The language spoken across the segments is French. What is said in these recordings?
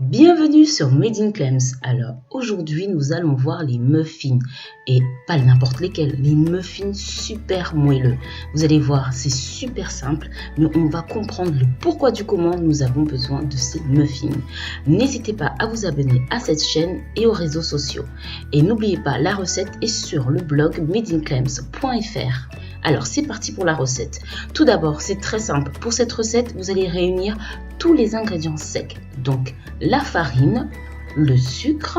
Bienvenue sur Made in Clems. Alors aujourd'hui nous allons voir les muffins et pas n'importe lesquels, les muffins super moelleux. Vous allez voir, c'est super simple, mais on va comprendre le pourquoi du comment nous avons besoin de ces muffins. N'hésitez pas à vous abonner à cette chaîne et aux réseaux sociaux. Et n'oubliez pas, la recette est sur le blog madeinclems.fr. Alors c'est parti pour la recette. Tout d'abord, c'est très simple. Pour cette recette, vous allez réunir tous les ingrédients secs. Donc la farine, le sucre.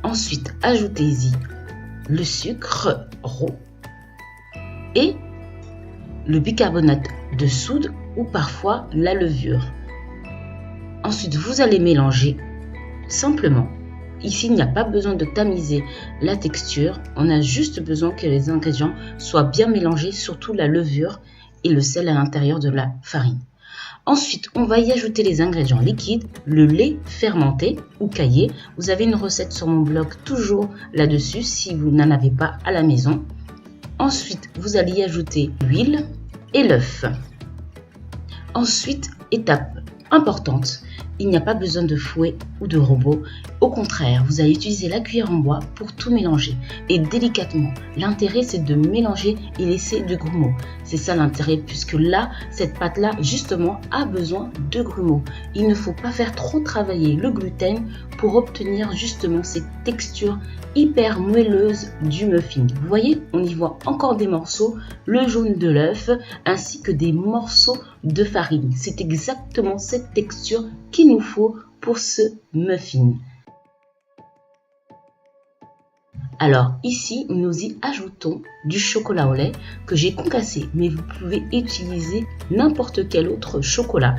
Ensuite, ajoutez-y le sucre roux et le bicarbonate de soude ou parfois la levure. Ensuite, vous allez mélanger simplement. Ici, il n'y a pas besoin de tamiser la texture. On a juste besoin que les ingrédients soient bien mélangés, surtout la levure et le sel à l'intérieur de la farine. Ensuite, on va y ajouter les ingrédients liquides, le lait fermenté ou caillé. Vous avez une recette sur mon blog toujours là-dessus si vous n'en avez pas à la maison. Ensuite, vous allez y ajouter l'huile et l'œuf. Ensuite, étape importante, il n'y a pas besoin de fouet ou de robot. Au contraire, vous allez utiliser la cuillère en bois pour tout mélanger et délicatement. L'intérêt, c'est de mélanger et laisser du grumeau. C'est ça l'intérêt, puisque là, cette pâte-là, justement, a besoin de grumeaux. Il ne faut pas faire trop travailler le gluten pour obtenir justement cette texture hyper moelleuse du muffin. Vous voyez, on y voit encore des morceaux, le jaune de l'œuf ainsi que des morceaux de farine. C'est exactement cette texture qu'il nous faut pour ce muffin. Alors ici, nous y ajoutons du chocolat au lait que j'ai concassé, mais vous pouvez utiliser n'importe quel autre chocolat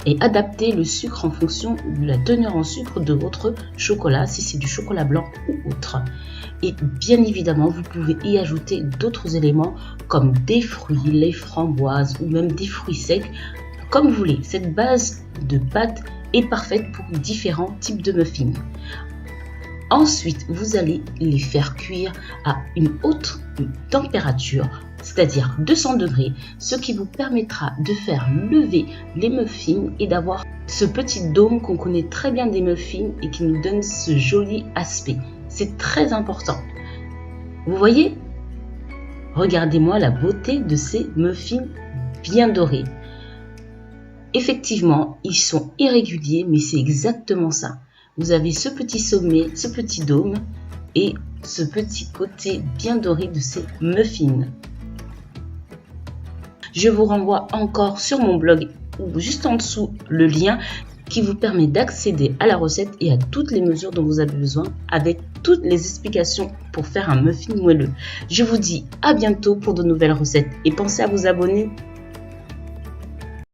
et adapter le sucre en fonction de la teneur en sucre de votre chocolat, si c'est du chocolat blanc ou autre. Et bien évidemment, vous pouvez y ajouter d'autres éléments comme des fruits, les framboises ou même des fruits secs, comme vous voulez. Cette base de pâte est parfaite pour différents types de muffins. Ensuite, vous allez les faire cuire à une haute température, c'est-à-dire 200 degrés, ce qui vous permettra de faire lever les muffins et d'avoir ce petit dôme qu'on connaît très bien des muffins et qui nous donne ce joli aspect. C'est très important. Vous voyez? Regardez-moi la beauté de ces muffins bien dorés. Effectivement, ils sont irréguliers, mais c'est exactement ça. Vous avez ce petit sommet, ce petit dôme et ce petit côté bien doré de ces muffins. Je vous renvoie encore sur mon blog ou juste en dessous le lien qui vous permet d'accéder à la recette et à toutes les mesures dont vous avez besoin avec toutes les explications pour faire un muffin moelleux. Je vous dis à bientôt pour de nouvelles recettes et pensez à vous abonner.